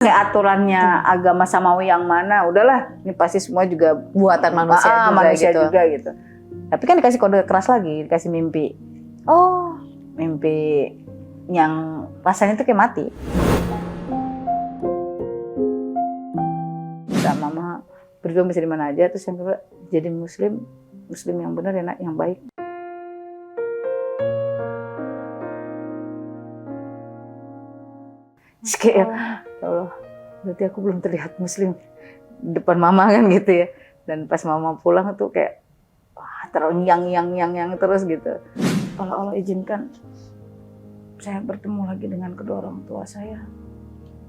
Kayak aturannya agama samawi yang mana, udahlah ini pasti semua juga buatan manusia juga manusia gitu. juga gitu. Tapi kan dikasih kode keras lagi, dikasih mimpi. Oh, Mimpi yang rasanya itu kayak mati. Mama berjuang bisa di mana aja, terus yang kedua jadi muslim yang benar, yang baik. Terus kayak, ya Allah, berarti aku belum terlihat muslim di depan mama kan gitu ya. Dan pas mama pulang tuh kayak yang terus gitu. Kalau Allah izinkan saya bertemu lagi dengan kedua orang tua saya.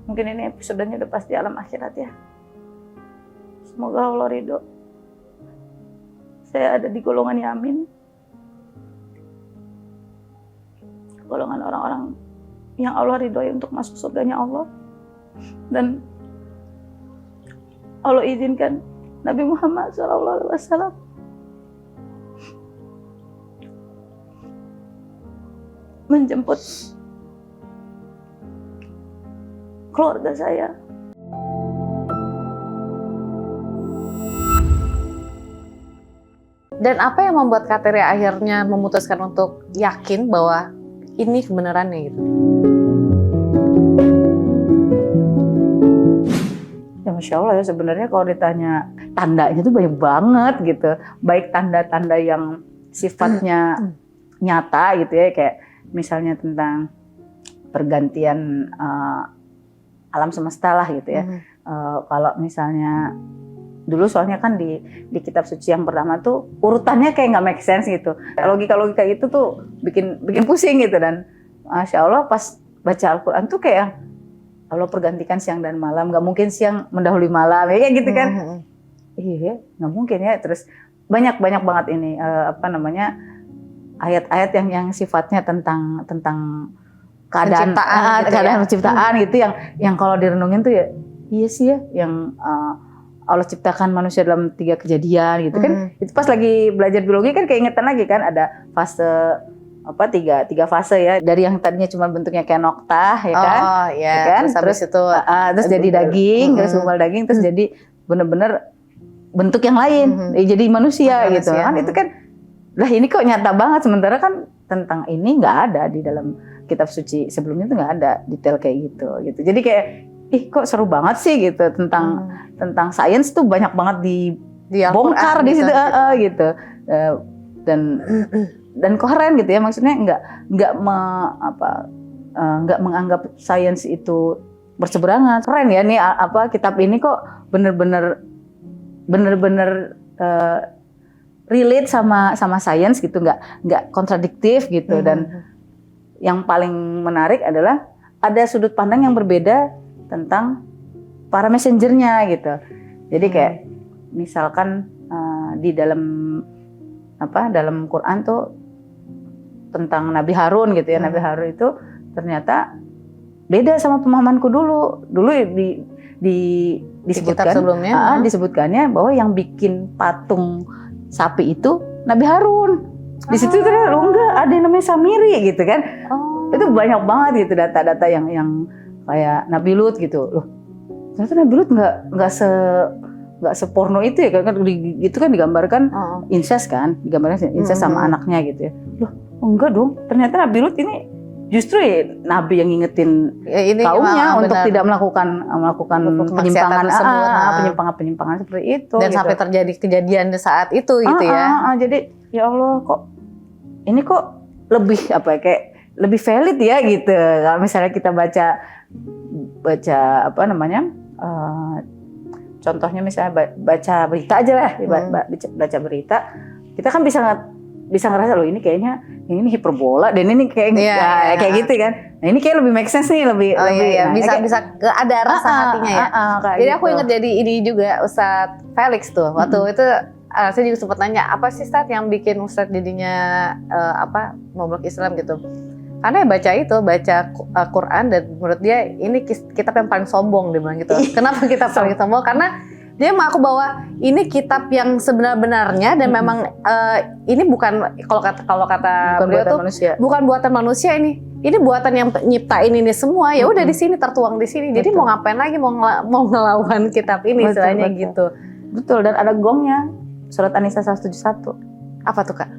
Mungkin ini episodenya udah pasti alam akhirat ya. Semoga Allah ridho. Saya ada di golongan yamin. Golongan orang-orang yang Allah ridhoi untuk masuk surganya Allah. Dan Allah izinkan Nabi Muhammad SAW menjemput keluarga saya. dan apa yang membuat Kak Tere akhirnya memutuskan untuk yakin bahwa ini kebenarannya gitu? Ya Masya Allah ya, sebenarnya kalau ditanya tandanya tuh banyak banget gitu. Baik tanda-tanda yang sifatnya nyata gitu ya, kayak misalnya tentang pergantian alam semesta lah gitu ya. Kalau misalnya dulu soalnya kan di kitab suci yang pertama tuh urutannya kayak nggak make sense gitu. Logika itu tuh bikin pusing gitu. Dan Masya Allah pas baca Al-Quran tuh kayak Allah pergantikan siang dan malam, nggak mungkin siang mendahului malam ya kayak gitu kan. Iya nggak mungkin ya. Terus banyak banget ini ayat-ayat yang sifatnya tentang keadaan penciptaan gitu yang kalau direnungin tuh ya iya sih ya, yang Allah ciptakan manusia dalam 3 kejadian gitu kan. Itu pas lagi belajar biologi kan keingetan lagi kan, ada fase tiga fase ya, dari yang tadinya cuma bentuknya kayak noktah ya kan. Oh iya, ya kan? Terus jadi daging, terus gumpal daging, terus jadi bener-bener bentuk yang lain, jadi manusia gitu kan. Itu kan lah ini kok nyata banget, sementara kan tentang ini nggak ada di dalam kitab suci sebelumnya, tuh nggak ada detail kayak gitu. Jadi kayak kok seru banget sih gitu tentang sains tuh banyak banget dibongkar di situ gitu. Dan keren gitu ya, maksudnya nggak menganggap sains itu berseberangan. Keren ya nih kitab ini kok bener-bener relate sama sains gitu, nggak kontradiktif gitu. Dan yang paling menarik adalah ada sudut pandang yang berbeda tentang para messengernya gitu. Jadi kayak misalkan di dalam Quran tuh tentang Nabi Harun gitu ya. Nabi Harun itu ternyata beda sama pemahamanku dulu. Dulu disebutkan sebelumnya disebutkannya bahwa yang bikin patung sapi itu Nabi Harun. Di situ ternyata enggak, ada yang namanya Samiri gitu kan. Itu banyak banget gitu data-data yang kayak Nabi Lut gitu. Loh, ternyata Nabi Lut nggak seporno itu ya kan. Itu kan digambarkan incest kan, incest sama anaknya gitu ya. Loh, enggak dong. Ternyata Nabi Lut ini justru ya Nabi yang ngingetin kaumnya untuk tidak melakukan penyimpangan seperti itu. Dan gitu. sampai terjadi kejadian saat itu gitu ya. Jadi ya Allah, kok ini kok lebih lebih valid ya gitu. Kalau misalnya kita baca contohnya misalnya baca berita aja lah, baca berita, kita kan bisa ngerasa loh ini kayaknya ini hiperbola dan ini kayak kayak gitu kan. Nah ini kayak lebih make sense nih, bisa ada rasa hatinya ya. Jadi aku ingat jadi ini juga Ustadz Felix tuh waktu itu saya juga sempat nanya apa sih Ustadz yang bikin Ustadz jadinya memeluk Islam gitu. Karena baca Quran dan menurut dia ini kitab yang paling sombong, dia bilang gitu. Kenapa kitab paling sombong? Karena Dia mengaku bahwa ini kitab yang sebenar-benarnya dan memang ini bukan kalau kata Bukan beliau buatan tuh manusia. bukan buatan manusia ini. Ini buatan yang nyiptain ini semua. Ya udah di sini tertuang di sini. Jadi Betul. mau ngapain lagi mau ngelawan kitab ini Betul, istilahnya betul. gitu. Betul, dan ada gongnya. Surat An-Nisa 171. Apa tuh Kak?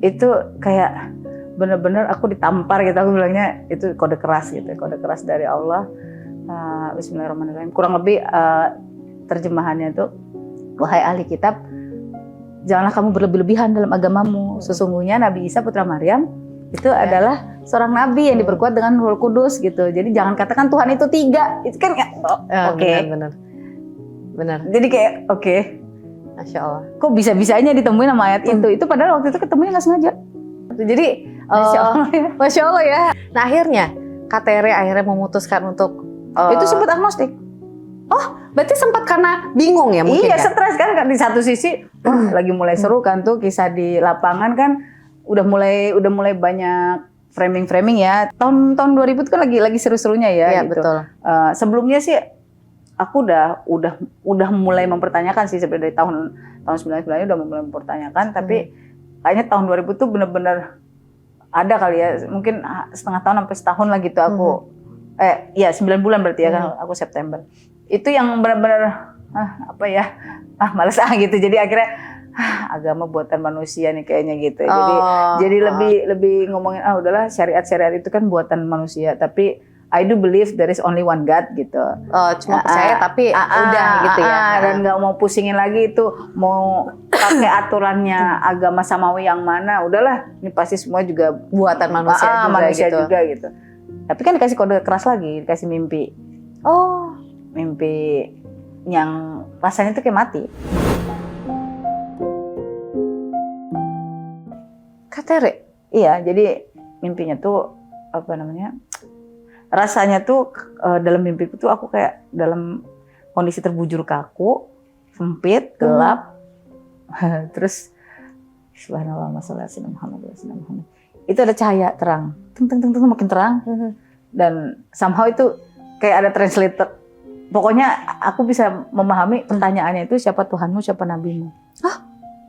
Itu kayak bener-bener aku ditampar gitu, aku bilangnya itu kode keras gitu, kode keras dari Allah. Bismillahirrahmanirrahim. Kurang lebih terjemahannya itu, wahai ahli kitab, janganlah kamu berlebih-lebihan dalam agamamu. Sesungguhnya Nabi Isa putra Maryam itu adalah seorang nabi yang diperkuat dengan Roh Kudus gitu. Jadi jangan katakan Tuhan itu 3. Itu kan oke. Benar. Jadi kayak oke. Masya Allah. Kok bisa-bisanya ditemuin sama ayat itu? Itu padahal waktu itu ketemunya nggak sengaja. Jadi Masya Allah ya. Nah akhirnya KTR akhirnya memutuskan untuk Itu sempat agnostik. berarti sempat karena bingung ya mungkin Iya, ya? stres kan di satu sisi lagi mulai seru kan tuh kisah di lapangan kan udah mulai banyak framing ya. Tahun 2000 itu kan lagi seru-serunya ya Iya, gitu. betul. Sebelumnya sih aku udah mulai mempertanyakan sih sebenarnya dari tahun 99 udah mulai mempertanyakan, tapi kayaknya tahun 2000 tuh bener-bener ada kali ya, mungkin setengah tahun sampai setahun lah gitu aku. 9 bulan berarti ya kan aku September. Itu yang benar-benar males gitu. Jadi akhirnya agama buatan manusia nih kayaknya gitu. Jadi lebih ngomongin udahlah syariat itu kan buatan manusia, tapi I do believe there is only one God gitu. Cuma percaya tapi udah gitu ya. Dan nggak mau pusingin lagi itu mau pakai aturannya agama samawi yang mana. Udahlah, ini pasti semua juga buatan manusia juga gitu. Tapi kan dikasih kode keras lagi, dikasih mimpi. Mimpi yang rasanya tuh kayak mati. KTR? Iya, jadi mimpinya tuh rasanya tuh dalam mimpiku tuh aku kayak dalam kondisi terbujur kaku, sempit, gelap. Terus subhanallah masalah Muhammad. Itu ada cahaya terang. Teng makin terang. Dan somehow itu kayak ada translator. Pokoknya aku bisa memahami pertanyaannya itu siapa Tuhanmu, siapa nabimu.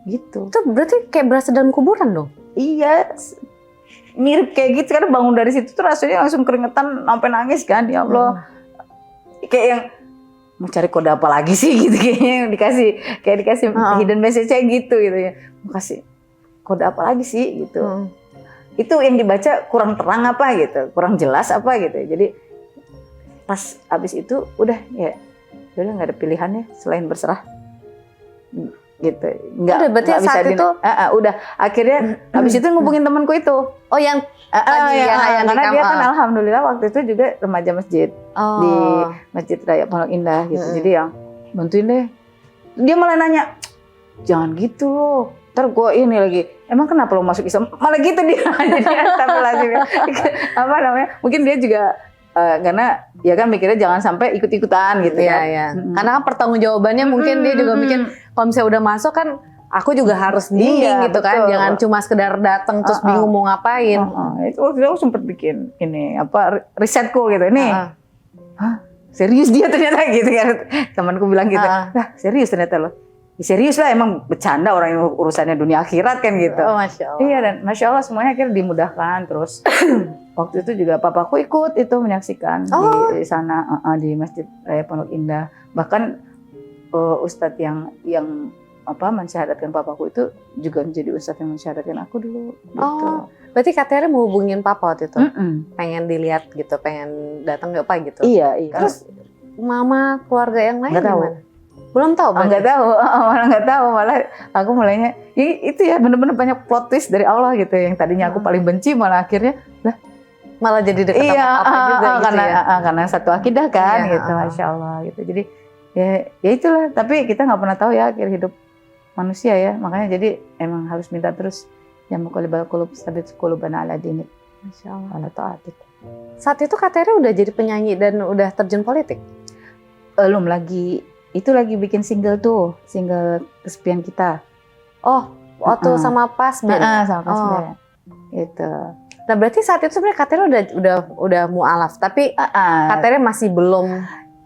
Gitu. Itu berarti kayak berasa dalam kuburan dong? Iya, mirip kayak gitu kan, bangun dari situ tuh rasanya langsung keringetan sampai nangis kan, ya Allah. Kayak yang mau cari kode apa lagi sih gitu kayaknya dikasih hidden message-nya gitu ya. Mau kasih kode apa lagi sih gitu. Itu yang dibaca kurang terang apa gitu, kurang jelas apa gitu. Jadi pas abis itu udah nggak ada pilihannya selain berserah gitu. Berarti saat itu udah akhirnya habis itu ngubungin temanku itu. Yang karena dia kan alhamdulillah waktu itu juga remaja masjid di Masjid Raya Pondok Indah gitu. Jadi yang bantuin deh. Dia malah nanya, jangan gitu loh. Ntar gue ini lagi, emang kenapa lo masuk Islam? Malah gitu dia. Jadi mungkin dia juga karena ya kan mikirnya jangan sampai ikut-ikutan gitu kan. Karena kan pertanggungjawabannya mungkin dia juga mikir kalau misalnya udah masuk kan aku juga harus bimbing gitu kan. Jangan cuma sekedar datang terus bingung mau ngapain. Itu waktu itu aku sempet bikin ini risetku gitu. Ini serius dia ternyata gitu kan. Temanku bilang gitu. Serius ternyata lo. Serius lah, emang bercanda orang yang urusannya dunia akhirat kan gitu. Masya Allah. Iya, dan Masya Allah semuanya akhirnya dimudahkan. Terus waktu itu juga papaku ikut itu menyaksikan di sana di Masjid Raya Pondok Indah. Bahkan ustadz yang mensyahadatkan papaku itu juga menjadi ustadz yang mensyahadatkan aku dulu. Gitu. Berarti KTR mau hubungin papa waktu itu? Pengen dilihat gitu, pengen datang apa gitu? Iya. Terus mama, keluarga yang lain nggak tahu. gimana? Belum tahu? Nggak tahu, malah aku mulainya itu ya bener-bener banyak plot twist dari Allah gitu. Yang tadinya aku paling benci malah akhirnya malah jadi dekat sama papa juga gitu karena satu akidah kan gitu. Masya Allah gitu. Jadi ya itulah, tapi kita nggak pernah tahu ya akhir hidup manusia ya, makanya jadi emang harus minta terus ya muqallibal qulub tsabbit qulubana ala dinik. Masya Allah, ala taatik. Saat itu KTR udah jadi penyanyi dan udah terjun politik? Belum lagi, itu lagi bikin single Kesepian Kita. Waktu sama Pas Band? Sama Pas Band. Gitu. Nah berarti saat itu sebenarnya KTR udah mualaf, tapi KTR masih belum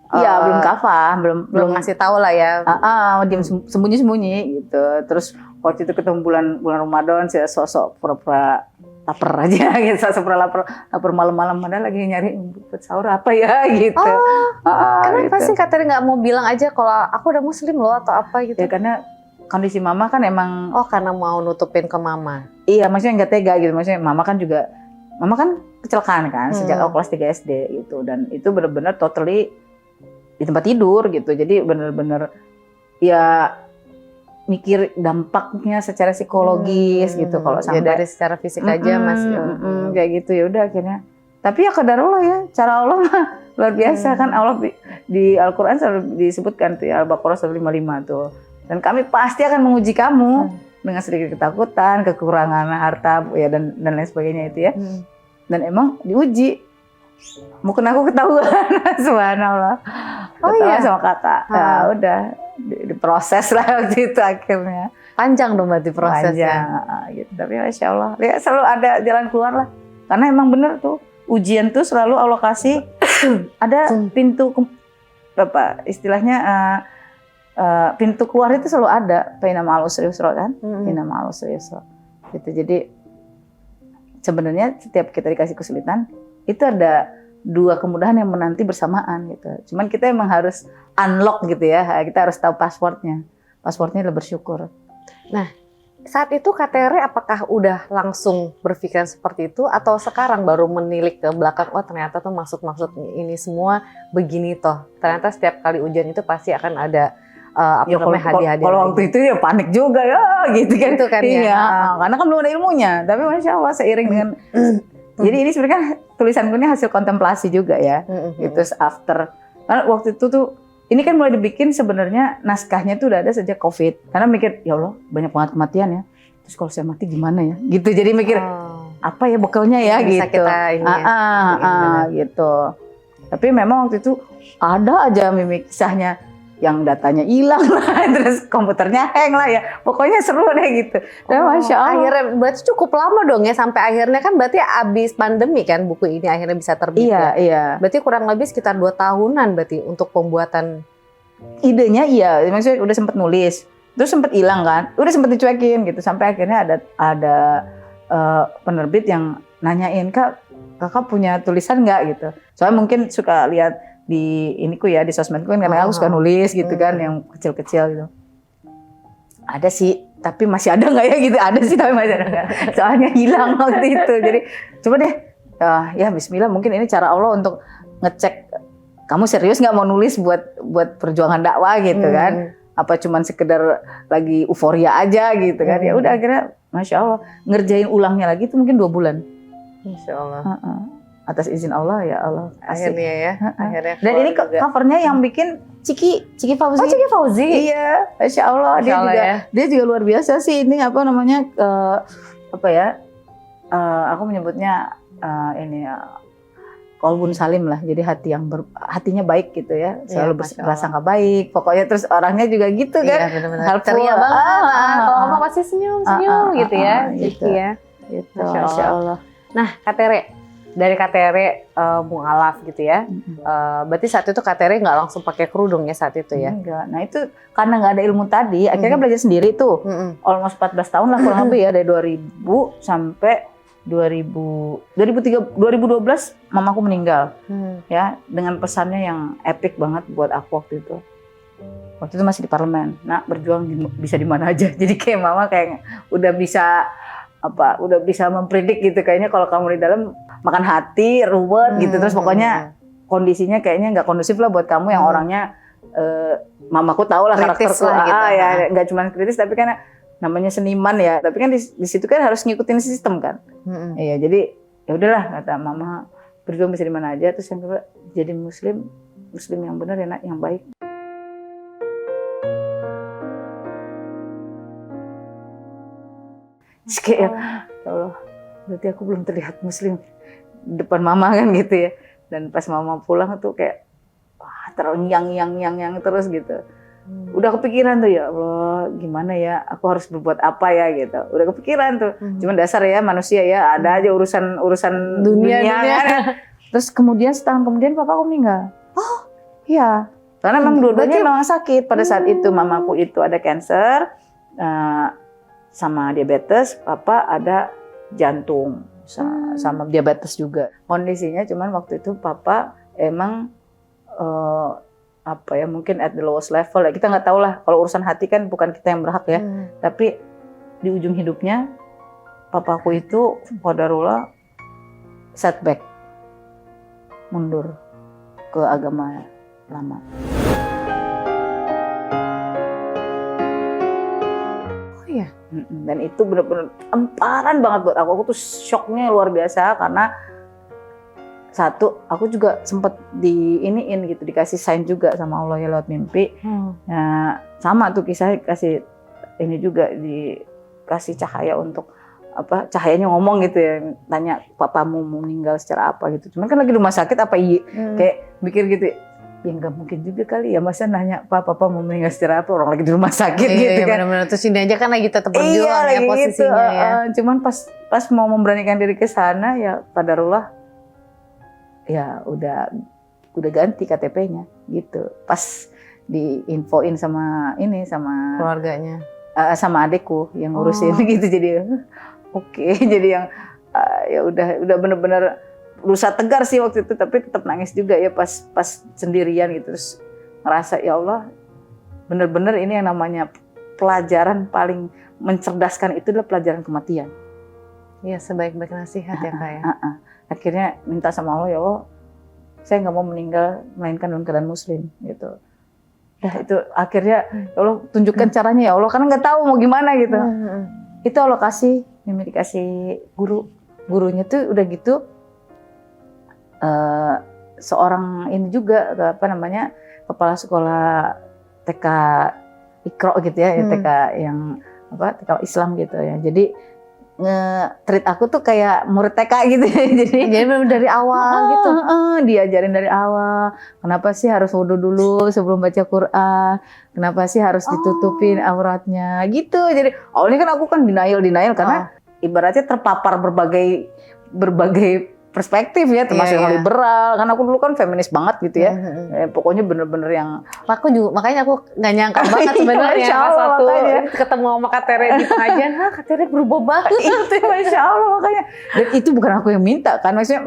Iya, belum kafah, belum ngasih tahu lah ya. Diam sembunyi-sembunyi gitu. Terus waktu itu ketemu bulan Ramadan, saya sosok pura-pura lapar aja gitu, sosok lapar malam-malam, padahal lagi nyari buat sahur apa ya gitu. Kenapa gitu. sih Kateri nggak mau bilang aja kalau aku udah muslim loh atau apa gitu? Ya karena kondisi mama kan emang. Karena mau nutupin ke mama. Iya, maksudnya nggak tega gitu. Maksudnya mama kan kecelakaan kan sejak kelas 3 SD gitu, dan itu benar-benar totally di tempat tidur gitu. Jadi benar-benar ya mikir dampaknya secara psikologis gitu kalau sampai ya dari secara fisik aja masih kayak gitu. Ya udah akhirnya, tapi ya qadarullah ya, cara Allah mah luar biasa kan. Allah di Al-Qur'an selalu disebutkan tuh ya, Al-Baqarah 155 tuh, dan kami pasti akan menguji kamu dengan sedikit ketakutan, kekurangan harta ya, dan lain sebagainya itu ya. Dan emang diuji, mungkin aku ketahuan subhanallah. Ketahuan sama kakak. Ya udah diproses lah waktu itu akhirnya. Panjang dong berarti prosesnya. Panjang gitu. Tapi Masya Allah, ya selalu ada jalan keluar lah. Karena emang bener tuh, ujian tuh selalu Allah kasih ada pintu apa istilahnya pintu keluar itu selalu ada. Fa inna ma'al usri yusra kan? Inna ma'al usri yusra. Gitu. Jadi sebenarnya setiap kita dikasih kesulitan itu ada dua kemudahan yang menanti bersamaan gitu. Cuman kita emang harus unlock gitu ya. Kita harus tahu passwordnya. Passwordnya adalah bersyukur. Nah, saat itu Kateri apakah udah langsung berpikiran seperti itu atau sekarang baru menilik ke belakang, ternyata tuh maksud ini semua begini toh. Ternyata setiap kali ujian itu pasti akan ada hadiah-hadiah. Kalau waktu itu ya panik juga ya gitu kan. Itu kan iya, ya. Karena kan belum ada ilmunya. Tapi Masya Allah seiring dengan jadi ini sebenarnya kan tulisanku ini hasil kontemplasi juga ya. Itu after, karena waktu itu tuh ini kan mulai dibikin sebenarnya naskahnya tuh udah ada sejak COVID. Karena mikir ya Allah banyak banget kematian ya. Terus kalau saya mati gimana ya? Gitu. Jadi mikir apa ya bekalnya ya bisa gitu. Kita ini gitu. Tapi memang waktu itu ada aja mimik kisahnya yang datanya hilang lah, terus komputernya hang lah ya. Pokoknya seru deh gitu. Dan Masya Allah. Akhirnya berarti cukup lama dong ya sampai akhirnya kan berarti abis pandemi kan buku ini akhirnya bisa terbit ya. Iya. Berarti kurang lebih sekitar 2 tahunan berarti untuk pembuatan. Idenya iya, maksudnya udah sempet nulis. Terus sempet hilang kan, udah sempet dicuekin gitu. Sampai akhirnya ada penerbit yang nanyain, kakak punya tulisan nggak gitu. Soalnya mungkin suka lihat di iniku ya, di sosmedku kan, karena aku suka nulis gitu kan, yang kecil-kecil gitu. Ada sih, tapi masih ada nggak ya gitu? Ada sih, tapi masih ada nggak? Soalnya hilang waktu itu. Jadi coba deh, ya Bismillah, mungkin ini cara Allah untuk ngecek kamu serius nggak mau nulis buat perjuangan dakwah gitu kan? Apa cuman sekedar lagi euforia aja gitu kan? Ya udah akhirnya, Masya Allah, ngerjain ulangnya lagi itu mungkin 2 bulan. Masya Allah. Atas izin Allah ya Allah. Akhirnya ya. Akhirnya. Dan ini covernya yang bikin Ciki Fauzi. Oh, Ciki Fauzi. Iya, Masya Allah. Masya Allah, dia juga luar biasa sih. Ini apa namanya? Aku menyebutnya ini qalbun salim lah. Jadi hatinya baik gitu ya. Selalu berprasangka baik. Pokoknya terus orangnya juga gitu kan. Iya, benar-benar. Ceria banget. Kalau ngomong pasti senyum gitu ya. Ciki ya. Gitu. Masya Allah. Nah, Kateri. Dari Kateri mualaf gitu ya. Berarti saat itu Kateri nggak langsung pakai kerudung ya saat itu ya? Enggak. Nah itu karena nggak ada ilmu tadi, akhirnya belajar sendiri tuh. Almost 14 tahun lah kurang lebih ya, dari 2000 sampai 2012 mamaku meninggal. Ya, dengan pesannya yang epic banget buat aku waktu itu. Waktu itu masih di parlemen. Nah, berjuang bisa di mana aja. Jadi kayak mama kayak udah bisa mempredik gitu, kayaknya kalau kamu di dalam makan hati, ruwet gitu, terus pokoknya kondisinya kayaknya nggak kondusif lah buat kamu yang orangnya mamaku tahu lah karakterku lah, gitu. Ya nggak cuma kritis tapi kan namanya seniman ya, tapi kan di situ kan harus ngikutin sistem kan. Iya, jadi ya udahlah kata mama, berjuang bisa di mana aja. Terus yang kedua, jadi muslim yang benar ya nak, yang baik. Terus kayak ya Allah, berarti aku belum terlihat muslim di depan mama kan gitu ya. Dan pas mama pulang tuh kayak yang terus gitu. Udah kepikiran tuh, ya Allah gimana ya, aku harus berbuat apa ya gitu. Udah kepikiran tuh. Cuman dasar ya manusia ya, ada aja urusan dunia kan. Terus kemudian setahun kemudian papaku meninggal. Oh Iya, karena memang dua-duanya Berarti- memang sakit pada saat itu. Mamaku itu ada kanker sama diabetes, papa ada jantung sama diabetes juga. Kondisinya cuman waktu itu papa emang mungkin at the lowest level ya. Kita nggak tahu lah, kalau urusan hati kan bukan kita yang berhak ya. Tapi di ujung hidupnya papaku itu qadarullah setback, mundur ke agama lama. Oh iya. Dan itu benar-benar emparan banget buat aku. Aku tuh shocknya luar biasa karena satu, aku juga sempet diiniin gitu, dikasih sign juga sama Allah ya lewat mimpi. Nah, sama tuh kisah kasih ini juga dikasih cahaya untuk cahayanya ngomong gitu ya, tanya papamu mau meninggal secara apa gitu. Cuman kan lagi rumah sakit apa iya, kayak mikir gitu ya nggak mungkin juga kali ya, masa nanya papa mau meninggal secara apa, orang lagi di rumah sakit gitu kan. Benar-benar, terus ini aja kan lagi tetap berjuang ya posisinya gitu, ya. Cuman pas mau memberanikan diri ke sana ya qadarullah ya udah ganti KTP-nya gitu. Pas diinfoin sama Keluarganya. sama adekku yang ngurusin gitu, jadi oke. Jadi yang ya udah bener-bener berusaha tegar sih waktu itu, tapi tetap nangis juga ya pas sendirian gitu, terus ngerasa ya Allah bener-bener ini yang namanya pelajaran paling mencerdaskan itu adalah pelajaran kematian. Iya, sebaik-baik nasihat ya Kak ya. Akhirnya minta sama Allah, ya Allah saya nggak mau meninggal melainkan dalam keadaan muslim gitu. Itu akhirnya ya Allah tunjukkan caranya ya Allah, karena nggak tahu mau gimana gitu. Itu Allah kasih, Mimi dikasih gurunya tuh udah gitu seorang ini juga kepala sekolah TK Iqra gitu ya, TK yang TK Islam gitu ya. Jadi nge-treat aku tuh kayak murid TK gitu ya. Jadi benar dari awal gitu. Diajarin dari awal. Kenapa sih harus wudu dulu sebelum baca Quran? Kenapa sih harus ditutupin auratnya? Gitu. Jadi awalnya kan aku kan denial karena ibaratnya terpapar berbagai perspektif ya, termasuk yang liberal. Karena aku dulu kan feminis banget gitu ya. Pokoknya bener-bener yang aku juga, makanya aku nggak nyangka banget sebenarnya pas waktu ketemu sama Kak Tere di pengajian, Kak Tere berubah banget. Masya Allah, makanya. Dan itu bukan aku yang minta kan, maksudnya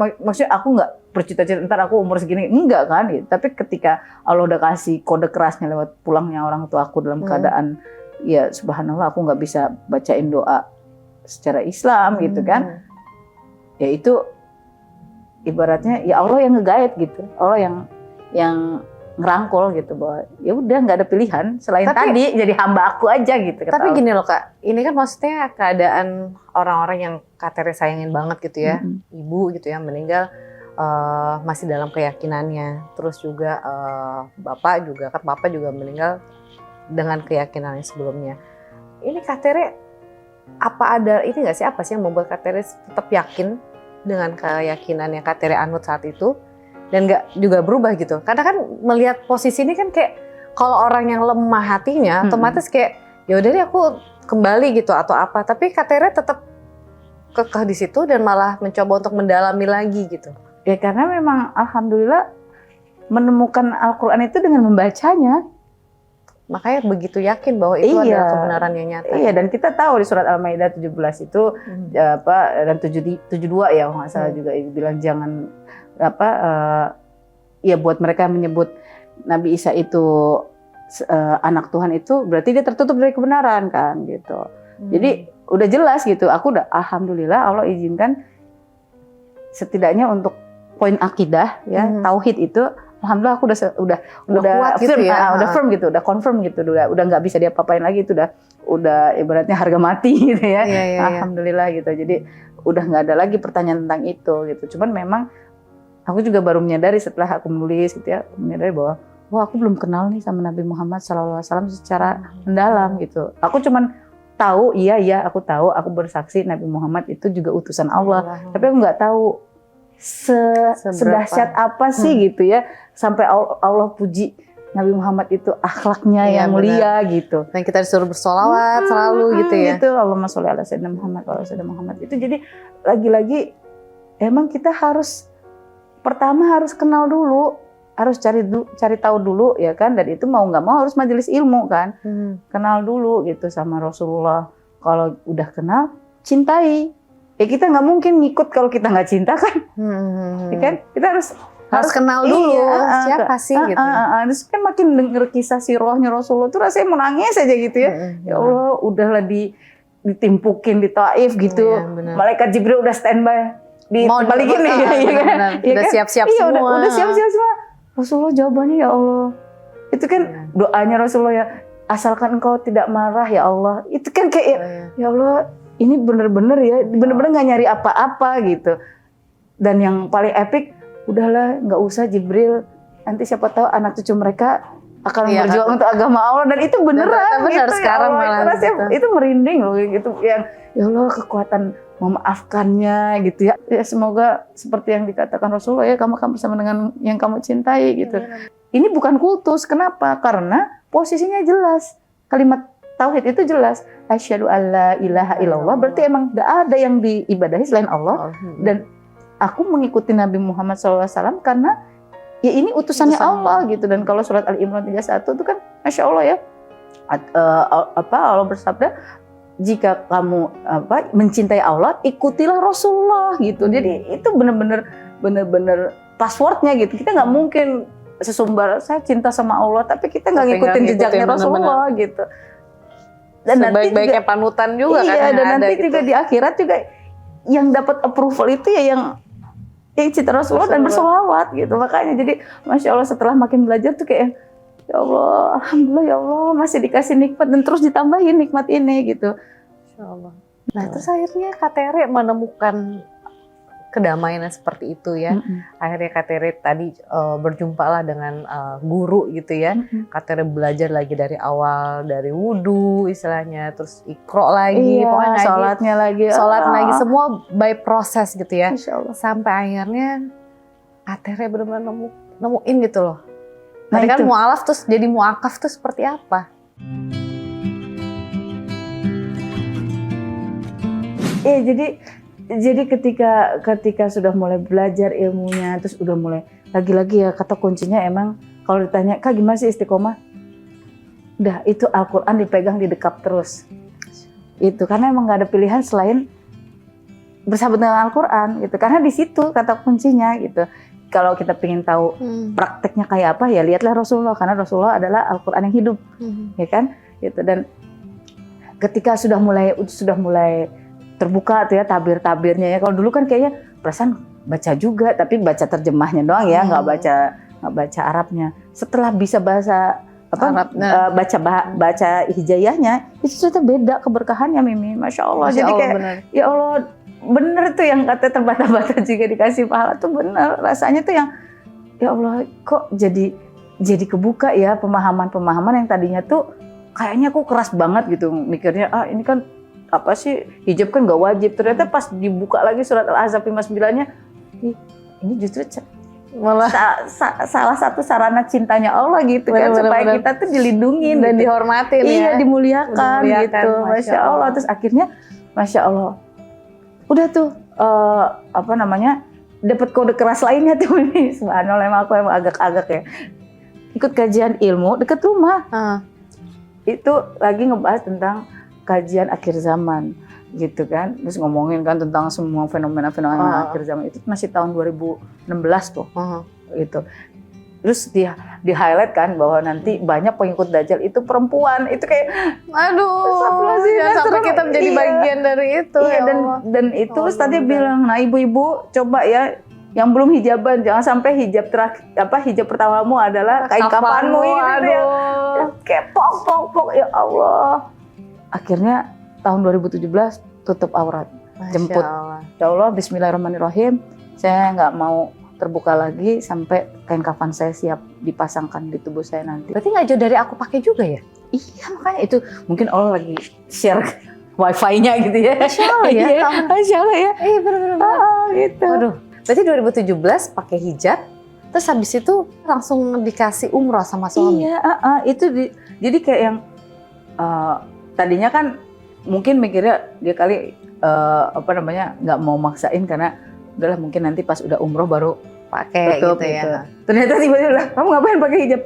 aku nggak bercita-cita ntar aku umur segini, enggak kan gitu. Tapi ketika Allah udah kasih kode kerasnya lewat pulangnya orang tua aku dalam keadaan ya subhanallah aku nggak bisa bacain doa secara Islam gitu kan, ya itu ibaratnya ya Allah yang nge-guide gitu, Allah yang ngerangkul gitu, bahwa ya udah nggak ada pilihan selain tadi jadi hamba aku aja gitu. Tapi gini loh Kak, ini kan maksudnya keadaan orang-orang yang Kak Tere sayangin banget gitu ya, ibu gitu ya meninggal masih dalam keyakinannya, terus juga bapak juga meninggal dengan keyakinan yang sebelumnya. Ini Kak Tere apa ada ini nggak sih, apa sih yang membuat Kak Tere tetap yakin dengan keyakinan yang Kak Tere anut saat itu dan nggak juga berubah gitu? Karena kan melihat posisi ini kan kayak kalau orang yang lemah hatinya otomatis kayak ya udah deh aku kembali gitu atau apa, tapi Kak Tere tetap kekeh di situ dan malah mencoba untuk mendalami lagi gitu. Ya karena memang alhamdulillah menemukan Al-Quran itu dengan membacanya. Makanya begitu yakin bahwa itu adalah kebenaran yang nyata. Iya, dan kita tahu di surat Al-Maidah 17 itu dan 72 ya kalau nggak salah juga bilang jangan ya buat mereka yang menyebut Nabi Isa itu anak Tuhan itu berarti dia tertutup dari kebenaran kan gitu. Jadi udah jelas gitu. Aku udah alhamdulillah Allah izinkan setidaknya untuk poin akidah ya, tauhid itu alhamdulillah aku udah kuat firm, gitu ya. Udah firm gitu, udah confirm gitu, udah nggak bisa diapa-apain lagi, itu udah ibaratnya harga mati gitu ya. Alhamdulillah gitu. Jadi udah nggak ada lagi pertanyaan tentang itu gitu. Cuman memang aku juga baru menyadari setelah aku menulis gitu ya, menyadari bahwa wah aku belum kenal nih sama Nabi Muhammad SAW secara mendalam gitu. Aku cuman tahu aku tahu, aku bersaksi Nabi Muhammad itu juga utusan Allah. Tapi aku nggak tahu sedahsyat apa sih gitu ya, sampai Allah puji Nabi Muhammad itu akhlaknya yang mulia gitu. Dan kita disuruh bersolawat selalu gitu ya. Itu Allahumma sholli ala sayyidina Muhammad wa ala sayyidina Muhammad. Itu jadi lagi-lagi emang kita pertama harus kenal dulu harus cari tahu dulu ya kan, dan itu mau nggak mau harus majelis ilmu kan, kenal dulu gitu sama Rasulullah. Kalau udah kenal, cintai. Ya kita nggak mungkin ngikut kalau kita nggak cinta kan, ya kan? Kita harus kenal dulu siapa sih gitu. Terus kan makin denger kisah sirahnya Rasulullah tuh rasanya mau nangis aja gitu ya. Ya Allah, udahlah ditimpukin di Taif gitu. Malaikat Jibril udah standby dibalikin nih, udah siap-siap semua. Udah siap-siap semua. Rasulullah jawabannya ya Allah. Itu kan doanya Rasulullah ya, asalkan engkau tidak marah ya Allah. Itu kan kayak ya Allah, ini bener-bener ya, bener-bener nggak nyari apa-apa gitu. Dan yang paling epic, udahlah nggak usah Jibril, nanti siapa tahu anak cucu mereka akan berjuang untuk agama Allah, dan itu beneran bener gitu, sekarang ya Allah, malah itu merinding loh gitu, yang ya Allah kekuatan memaafkannya gitu ya. Ya semoga seperti yang dikatakan Rasulullah ya, kamu akan bersama dengan yang kamu cintai gitu. Ini bukan kultus, kenapa? Karena posisinya jelas, kalimat tauhid itu jelas, asyhadu alla ilaha illallah, berarti emang gak ada yang diibadahi selain Allah, dan aku mengikuti Nabi Muhammad SAW karena ya ini utusannya Allah gitu. Dan kalau surat Al-Imran 31 itu kan Masya Allah ya, Allah bersabda, jika kamu mencintai Allah, ikutilah Rasulullah gitu. Jadi itu benar-benar passwordnya gitu. Kita nggak mungkin sesumbar saya cinta sama Allah tapi kita nggak ngikutin jejaknya Rasulullah gitu. Dan sebaik-baiknya panutan juga kan. Iya, dan nanti gitu. juga di akhirat juga yang dapat approval itu ya yang cinta Rasulullah dan bersolawat gitu. Makanya jadi Masya Allah, setelah makin belajar tuh kayak ya Allah, alhamdulillah ya Allah masih dikasih nikmat dan terus ditambahin nikmat ini gitu. Masya Allah. Nah terus akhirnya Kak Tere menemukan kedamaian seperti itu ya. Akhirnya Kak Tere tadi berjumpa lah dengan guru gitu ya. Kak Tere belajar lagi dari awal, dari wudhu istilahnya, terus ikro lagi, pokoknya sholatnya lagi, lagi, semua by proses gitu ya. Sampai akhirnya Kak Tere benar-benar nemuin gitu loh. Tadi kan mu'alaf terus jadi mu'akaf tuh seperti apa? Jadi ketika sudah mulai belajar ilmunya, terus udah mulai lagi-lagi ya, kata kuncinya emang kalau ditanya Kak gimana sih istiqomah? Udah itu Al-Quran dipegang, didekap terus. Itu karena emang nggak ada pilihan selain bersahabat dengan Al-Quran gitu. Karena di situ kata kuncinya gitu. Kalau kita pengen tahu prakteknya kayak apa ya lihatlah Rasulullah, karena Rasulullah adalah Al-Quran yang hidup, ya kan? Gitu. Dan ketika sudah mulai terbuka tuh ya tabir-tabirnya ya. Kalau dulu kan kayaknya perasaan baca juga, tapi baca terjemahnya doang ya, nggak baca Arabnya. Setelah bisa bahasa baca hijayahnya, itu ternyata beda keberkahannya Mimi, Masya Allah. Jadi kayak ya Allah, bener tuh yang kata terbata-bata jika dikasih pahala tuh bener. Rasanya tuh yang ya Allah kok jadi kebuka ya pemahaman-pemahaman yang tadinya tuh kayaknya aku keras banget gitu mikirnya, ini kan apa sih hijab kan nggak wajib. Ternyata pas dibuka lagi surat Al-Ahzab 59-nya, ini justru malah salah satu sarana cintanya Allah gitu kan, supaya kita tuh dilindungi dan dihormatin ya, dimuliakan gitu, Masya Allah. Terus akhirnya Masya Allah udah tuh dapat kode keras lainnya tuh ini. Subhanallah, emang aku emang agak-agak ya ikut kajian ilmu dekat rumah. Itu lagi ngebahas tentang kajian akhir zaman gitu kan, terus ngomongin kan tentang semua fenomena-fenomena akhir zaman. Itu masih tahun 2016 tuh gitu. Terus di highlight kan bahwa nanti banyak pengikut Dajjal itu perempuan. Itu kayak jangan sampai kita menjadi bagian dari itu. Iya, dan itu tadi bilang, nah ibu-ibu coba ya yang belum hijaban, jangan sampai hijab pertamamu adalah kain kafanmu gitu ya. Kayak pok ya Allah. Akhirnya tahun 2017 tutup aurat, jemput. Ya Allah, bismillahirrahmanirrahim. Saya nggak mau terbuka lagi sampai kain kafan saya siap dipasangkan di tubuh saya nanti. Berarti nggak jauh dari aku pakai juga ya? Iya, makanya itu mungkin Allah lagi share wifi-nya gitu ya. Masya Allah ya. Masya Allah ya. Iya benar-benar. Gitu. Waduh, berarti 2017 pakai hijab, terus habis itu langsung dikasih umroh sama suami. Iya, itu jadi kayak yang tadinya kan mungkin mikirnya dia kali nggak mau maksain karena udahlah mungkin nanti pas udah umroh baru pakai tutup gitu ya. Ternyata tiba-tiba lah, kamu ngapain pakai hijab?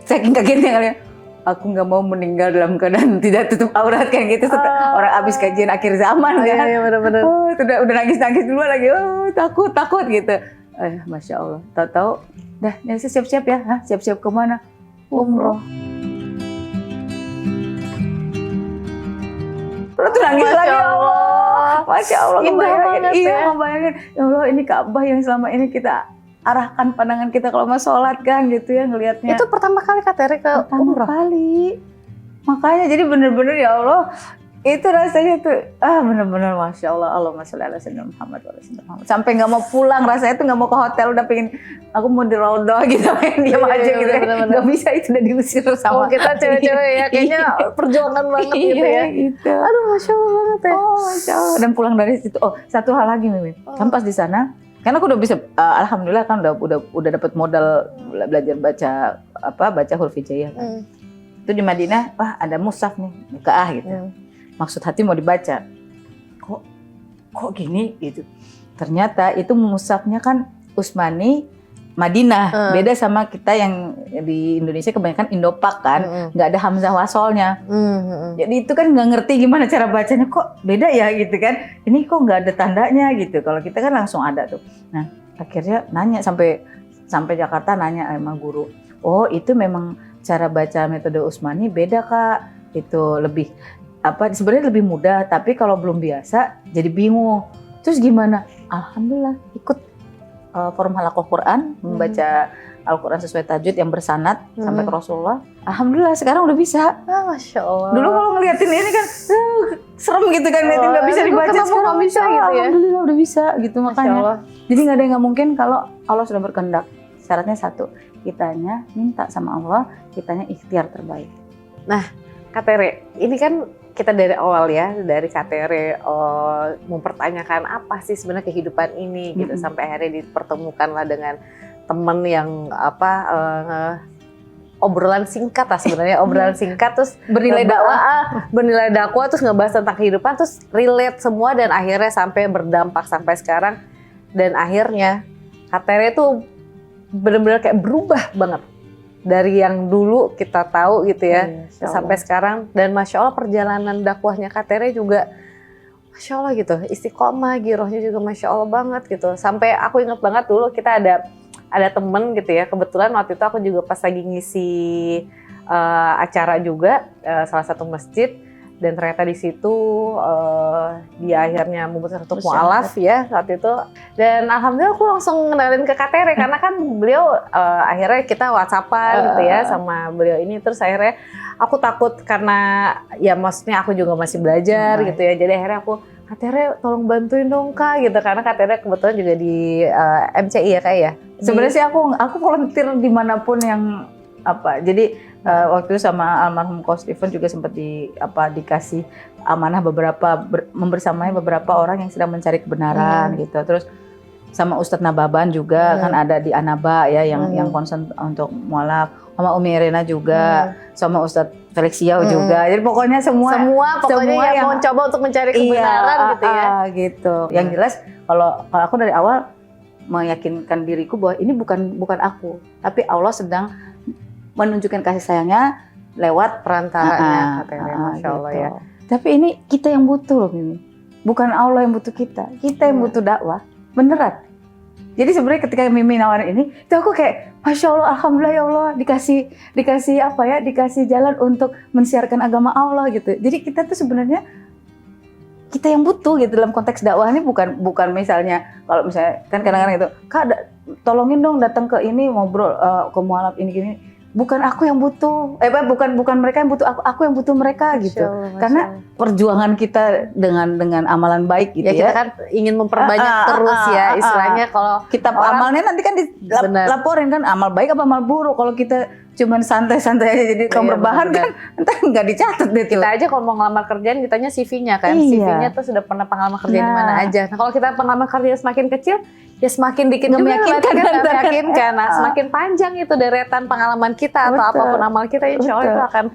Saking kagetnya kalian. Aku nggak mau meninggal dalam keadaan tidak tutup aurat kan gitu. Orang abis kajian akhir zaman kan. Iya benar-benar. Oh, udah nangis dulu lagi. Oh, takut gitu. Masya Allah. Tahu-tahu, dah, Nelsa siap-siap ya. Hah, siap-siap kemana? Umroh. Terus nangis lagi, ya Allah. Masya Allah, ngebayangin. Ya Allah, ini Ka'bah yang selama ini kita arahkan pandangan kita kalau mau sholat kan gitu ya ngelihatnya. Itu pertama kali Kak Tere ke umroh? Kali. Makanya jadi bener-bener ya Allah, itu rasanya tuh bener-bener Masya Allah, Allahumma sholli ala sayyidina Muhammad wa ala sayyidina Muhammad. Sampai nggak mau pulang, rasanya tuh nggak mau ke hotel, udah pengen aku mau di Raudhah gitu, pengen diam aja gitu. Nggak bisa, itu udah diusir sama kita cewek-cewek ya, kayaknya perjuangan banget gitu ya. Gitu. Aduh Masya Allah banget ya. Masya Allah. Dan pulang dari situ, satu hal lagi Mimin, kan pas di sana, karena aku udah bisa, alhamdulillah kan udah dapat modal belajar baca huruf hijaiyah kan. Itu di Madinah, ada mushaf nih, buka gitu. Maksud hati mau dibaca. Kok gini gitu. Ternyata itu mushafnya kan Utsmani Madinah. Beda sama kita yang di Indonesia kebanyakan Indopak kan, nggak ada hamzah wasolnya. Jadi itu kan nggak ngerti gimana cara bacanya, kok beda ya gitu kan. Ini kok nggak ada tandanya gitu. Kalau kita kan langsung ada tuh. Nah akhirnya nanya sampai Jakarta, nanya sama guru. Oh itu memang cara baca metode Utsmani beda Kak. Itu lebih sebenarnya lebih mudah, tapi kalau belum biasa jadi bingung. Terus gimana? Alhamdulillah ikut forum halaqah Quran, membaca Al-Quran sesuai tajwid yang bersanad sampai ke Rasulullah. Alhamdulillah sekarang udah bisa. Masya Allah. Dulu kalau ngeliatin ini kan serem gitu kan, ngeliatin nggak bisa dibaca. Sekarang bisa gitu ya? Alhamdulillah udah bisa gitu makanya. Jadi nggak ada yang nggak mungkin kalau Allah sudah berkehendak. Syaratnya satu, kitanya minta sama Allah, kitanya ikhtiar terbaik. Nah, Kak Tere, ini kan kita dari awal ya, dari Kak Tere mempertanyakan apa sih sebenarnya kehidupan ini gitu, sampai akhirnya dipertemukanlah dengan teman yang obrolan singkat lah sebenarnya, obrolan singkat terus bernilai dakwah terus ngebahas tentang kehidupan terus relate semua dan akhirnya sampai berdampak sampai sekarang. Dan akhirnya Kak Tere tuh benar-benar kayak berubah banget dari yang dulu kita tahu gitu ya, sampai sekarang. Dan Masya Allah perjalanan dakwahnya Kak Tere juga Masya Allah gitu, istiqomah, girohnya juga Masya Allah banget gitu. Sampai aku ingat banget dulu kita ada temen gitu ya, kebetulan waktu itu aku juga pas lagi ngisi acara juga salah satu masjid, dan ternyata di situ dia akhirnya memutuskan untuk mu'alaf ya saat itu. Dan alhamdulillah aku langsung ngenalin ke Kak Tere karena kan beliau akhirnya kita WhatsAppan gitu ya sama beliau ini. Terus akhirnya aku takut karena ya maksudnya aku juga masih belajar gitu ya. Jadi akhirnya aku, Kak Tere tolong bantuin dong Kak gitu, karena Kak Tere kebetulan juga di MCI ya Kak ya. Sebenarnya sih aku volunteer dimanapun yang jadi waktu itu sama almarhum Coach Steven juga sempat dikasih amanah membersamai beberapa orang yang sedang mencari kebenaran gitu. Terus sama Ustadz Nababan juga kan ada di Anaba ya yang concern untuk mualaf, sama Umi Irena juga, sama Ustadz Felix Yao juga. Jadi pokoknya semua yang mau coba untuk mencari kebenaran gitu ya. Gitu. Yang jelas kalau aku dari awal meyakinkan diriku bahwa ini bukan aku, tapi Allah sedang menunjukkan kasih sayangnya lewat perantaranya Kak Tere, Masya Allah gitu. ya. Tapi ini kita yang butuh loh Mimi. Bukan Allah yang butuh kita yang butuh dakwah, beneran. Jadi sebenarnya ketika Mimi nawarin ini, itu aku kayak Masya Allah, Alhamdulillah ya Allah, dikasih jalan untuk mensiarkan agama Allah gitu. Jadi kita tuh sebenarnya kita yang butuh gitu dalam konteks dakwah ini, bukan misalnya kalau misalnya kan kadang-kadang itu, Kak tolongin dong datang ke ini ngobrol ke mualaf ini. Bukan aku yang butuh, bukan mereka yang butuh aku yang butuh mereka gitu. Karena perjuangan kita dengan amalan baik gitu ya. Kita kan ingin memperbanyak terus ya istilahnya. Kalau kita amalnya nanti kan dilaporin kan amal baik apa amal buruk. Kalau kita cuman santai-santai aja jadi kaum berbahan kan entar nggak dicatat deh. Kita aja kalau mau ngelamar kerjaan kitanya CV-nya kan. CV-nya tuh sudah pernah pengalaman kerja di mana aja. Nah kalau kita pengalaman kerja semakin kecil, ya semakin dikit juga meyakinkan. Nah, semakin panjang itu deretan pengalaman kita atau apapun amal kita, insya Allah itu akan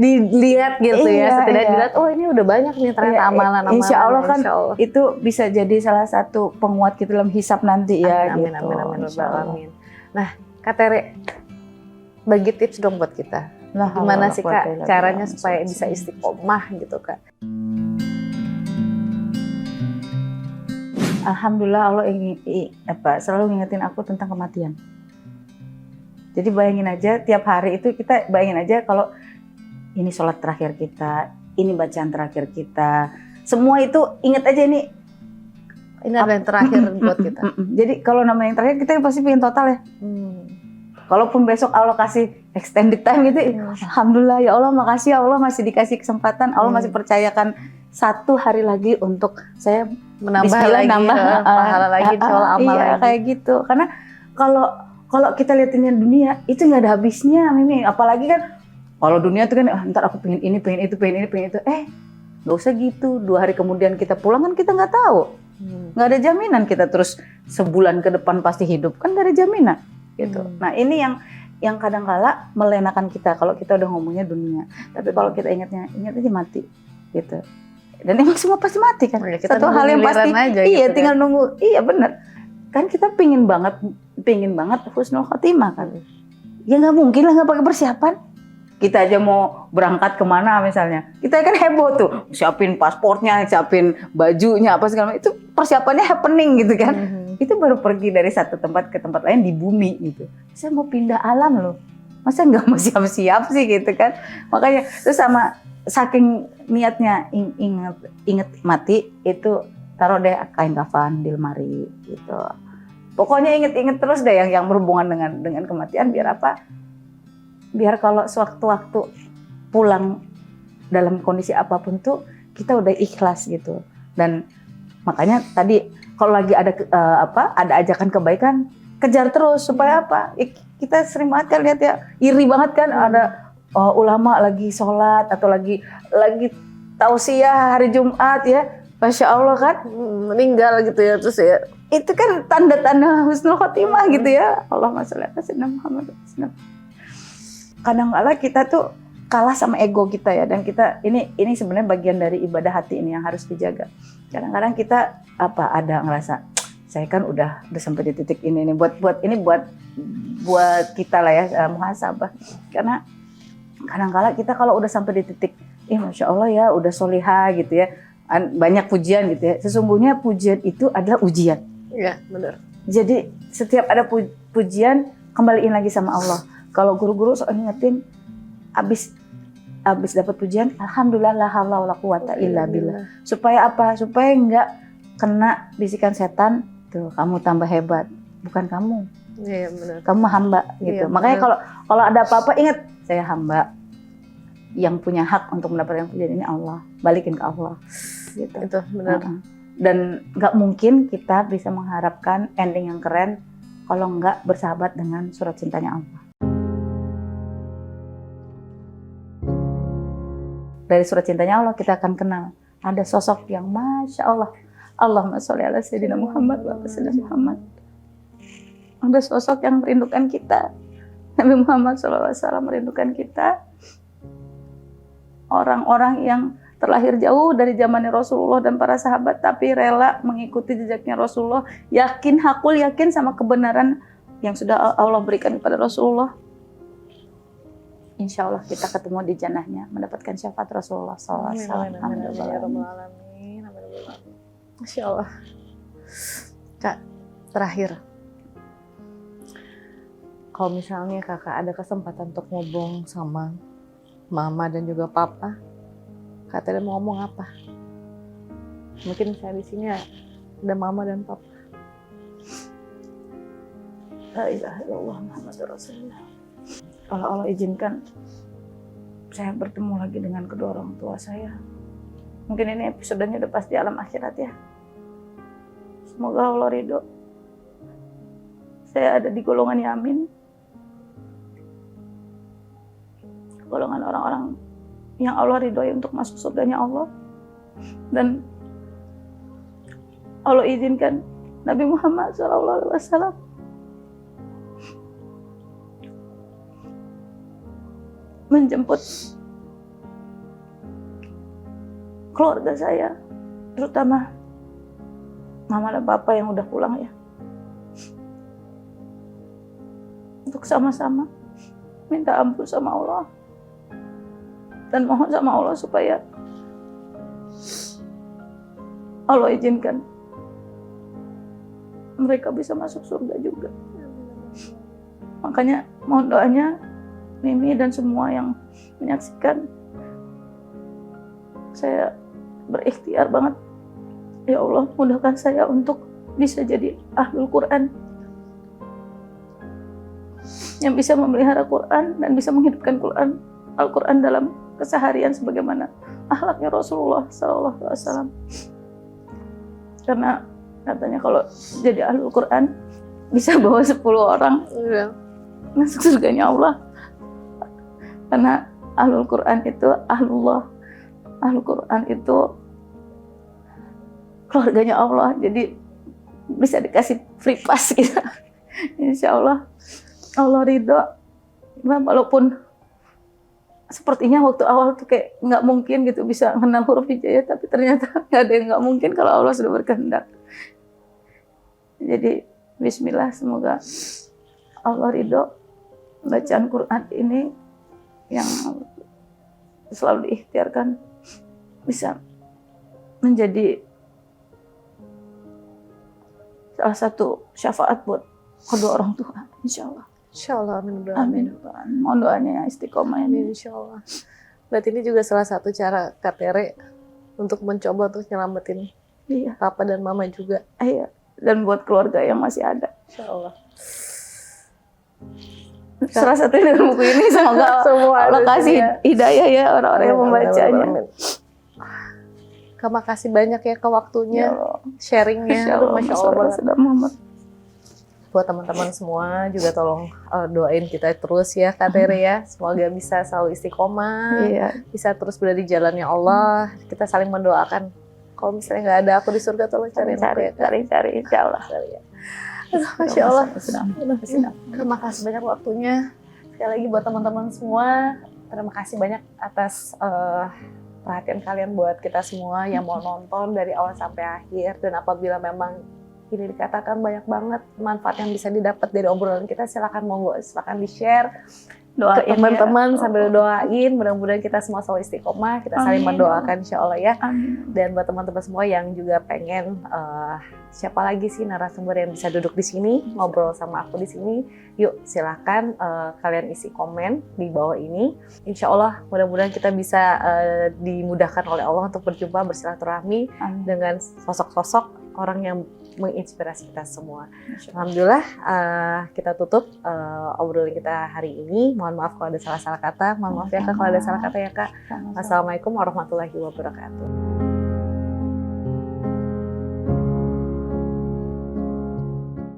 dilihat gitu ya, Iya, setidaknya iya. dilihat, oh ini udah banyak nih ternyata Iya, amalan-amalan. insya Allah kan Insya Allah. itu bisa jadi salah satu penguat kita dalam hisab nanti ya. Amin, gitu. amin, amin, Insya Allah. amin. Nah, Kak Tere, bagi tips dong buat kita. Lah, Gimana sih Kak alhamdulillah, caranya alhamdulillah. supaya bisa istiqomah gitu Kak? Alhamdulillah Allah selalu ngingetin aku tentang kematian. Jadi bayangin aja tiap hari itu kita bayangin aja kalau ini sholat terakhir kita, ini bacaan terakhir kita, semua itu inget aja ini. Ini adalah yang terakhir buat kita. Jadi kalau namanya yang terakhir kita pasti pengen total ya. Kalaupun besok Allah kasih extended time gitu, alhamdulillah ya Allah, makasih ya Allah masih dikasih kesempatan, Allah masih percayakan 1 hari lagi untuk saya Menambah Bismillah, lagi, nambah pahala lagi, insya Allah amal iya, lagi. kayak gitu. Karena kalau kita liatinnya dunia itu nggak ada habisnya, Mimi. Apalagi kan kalau dunia tuh kan ntar aku pengen ini, pengen itu, pengen ini, pengen itu. Nggak usah gitu. 2 hari kemudian kita pulang kan kita nggak tahu. Nggak ada jaminan kita terus sebulan ke depan pasti hidup, kan nggak ada jaminan gitu. Nah ini yang kadang-kala melenakan kita kalau kita udah ngomongnya dunia. Tapi kalau kita ingat aja mati gitu. Dan emang semua pasti mati kan. Kita Satu hal yang pasti aja iya gitu, tinggal kan? nunggu. Iya benar. Kan kita pingin banget husnul khotimah kan. Ya nggak mungkin lah nggak pakai persiapan. Kita aja mau berangkat kemana misalnya, kita kan heboh tuh, siapin pasportnya, siapin bajunya, apa segala macam. Itu persiapannya happening gitu kan. Itu baru pergi dari satu tempat ke tempat lain di bumi gitu. Saya mau pindah alam loh, masa nggak mau siap-siap sih gitu kan. Makanya terus sama saking niatnya inget mati itu taruh deh kain kafan di lemari gitu. Pokoknya inget terus deh yang berhubungan dengan kematian biar apa? Biar kalau sewaktu-waktu pulang dalam kondisi apapun tuh kita udah ikhlas gitu. Dan makanya tadi kalau lagi ada ada ajakan kebaikan kejar terus supaya apa? Kita sering banget kan lihat ya, iri banget kan ada ulama lagi sholat atau lagi tausiah hari Jumat ya, Masya Allah kan meninggal gitu ya terus ya. Itu kan tanda-tanda husnul khotimah gitu ya. Allahumma sholli ala sayyidina Muhammad. Kadang-kala kita tuh kalah sama ego kita ya, dan kita ini sebenarnya bagian dari ibadah hati ini yang harus dijaga. Kadang-kadang kita ada ngerasa saya kan udah sampai di titik ini nih buat kita lah ya muhasabah. Karena kadang-kala kita kalau udah sampai di titik Masya Allah ya udah solihah gitu ya, banyak pujian gitu ya. Sesungguhnya pujian itu adalah ujian. Iya benar. Jadi setiap ada pujian kembaliin lagi sama Allah. Kalau guru-guru soal ngingetin abis dapat pujian, alhamdulillah la haula wala quwata illa billah. Supaya apa? Supaya enggak kena bisikan setan. Tuh, kamu tambah hebat. Bukan kamu. Iya benar. Kamu hamba gitu. Iya, Makanya kalau ada apa-apa ingat saya hamba. Yang punya hak untuk mendapatkan pujian ini Allah. Balikin ke Allah. Gitu. Itu benar. Dan nggak mungkin kita bisa mengharapkan ending yang keren kalau nggak bersahabat dengan surat cintanya Allah. Dari surat cintanya Allah kita akan kenal ada sosok yang Masya Allah, Allahumma sholli ala sayyidina Muhammad wa ala Muhammad. Ada sosok yang merindukan kita. Nabi Muhammad SAW merindukan kita. Orang-orang yang terlahir jauh dari zamannya Rasulullah dan para sahabat, tapi rela mengikuti jejaknya Rasulullah, hakul yakin sama kebenaran yang sudah Allah berikan kepada Rasulullah. Insya Allah kita ketemu di jannahnya, mendapatkan syafaat Rasulullah SAW. Amin. Masya Allah. Kak, terakhir. Kalau misalnya kakak ada kesempatan untuk ngomong sama mama dan juga papa, Kak Tere mau ngomong apa? Mungkin saya di sini ada mama dan papa. La ilaha illallah Muhammadur Rasulullah. Kalau Allah izinkan saya bertemu lagi dengan kedua orang tua saya. Mungkin ini episodenya udah pasti alam akhirat ya. Semoga Allah ridho. Saya ada di golongan yamin. Golongan orang-orang yang Allah ridhoi untuk masuk surganya Allah. Dan Allah izinkan Nabi Muhammad SAW menjemput keluarga saya, terutama mama dan papa yang udah pulang ya, untuk sama-sama minta ampun sama Allah dan mohon sama Allah supaya Allah izinkan mereka bisa masuk surga juga. Makanya mohon doanya Mimi dan semua yang menyaksikan. Saya berikhtiar banget, ya Allah mudahkan saya untuk bisa jadi ahlul Quran yang bisa memelihara Quran dan bisa menghidupkan Al-Quran dalam keseharian sebagaimana akhlaknya Rasulullah SAW. Karena katanya kalau jadi ahlul Quran bisa bawa 10 orang masuk surganya Allah. Karena ahlul Quran itu ahlullah, ahlul Quran itu keluarganya Allah, jadi bisa dikasih free pass gitu. Insya Allah Allah ridho. Walaupun sepertinya waktu awal tuh kayak nggak mungkin gitu bisa kenal huruf hijaiyah, tapi ternyata nggak ada yang nggak mungkin kalau Allah sudah berkehendak. Jadi bismillah, semoga Allah ridho bacaan Quran ini yang selalu diikhtiarkan bisa menjadi salah satu syafaat buat kedua orang tua, insya Allah. Insya Allah, amin. Amin. Mohon doanya ya istiqomah ini. Insya Allah. Berarti ini juga salah satu cara Kak Tere untuk mencoba untuk nyelamatin Papa dan Mama juga. Iya. Dan buat keluarga yang masih ada. Insya Allah. Salah satu dari buku ini semoga Allah kasih hidayah ya orang-orang yang membacanya. Kak, makasih banyak ya ke waktunya, sharingnya. Masya Allah banget. Buat teman-teman semua juga tolong doain kita terus ya Kak Tere ya. Semoga bisa selalu istiqomah, bisa terus berada di jalannya Allah. Kita saling mendoakan. Kalau misalnya nggak ada aku di surga, tolong cari insya Allah. Masya Allah. Terima kasih banyak waktunya. Sekali lagi buat teman-teman semua, terima kasih banyak atas perhatian kalian buat kita semua yang mau nonton dari awal sampai akhir. Dan apabila memang ini dikatakan banyak banget manfaat yang bisa didapat dari obrolan kita, silakan monggo, silakan di-share ke teman-teman sambil doain. Mudah-mudahan kita semua selalu istiqomah, kita saling mendoakan insya Allah ya. Amin. Dan buat teman-teman semua yang juga pengen siapa lagi sih narasumber yang bisa duduk di sini ngobrol sama aku di sini, yuk silakan kalian isi komen di bawah ini. Insya Allah mudah-mudahan kita bisa dimudahkan oleh Allah untuk berjumpa bersilaturahmi dengan sosok-sosok orang yang menginspirasi kita semua. Alhamdulillah kita tutup obrolan kita hari ini. Mohon maaf kalau ada salah-salah kata. Mohon maaf ya Kak kalau ada salah kata ya Kak. Assalamualaikum warahmatullahi wabarakatuh.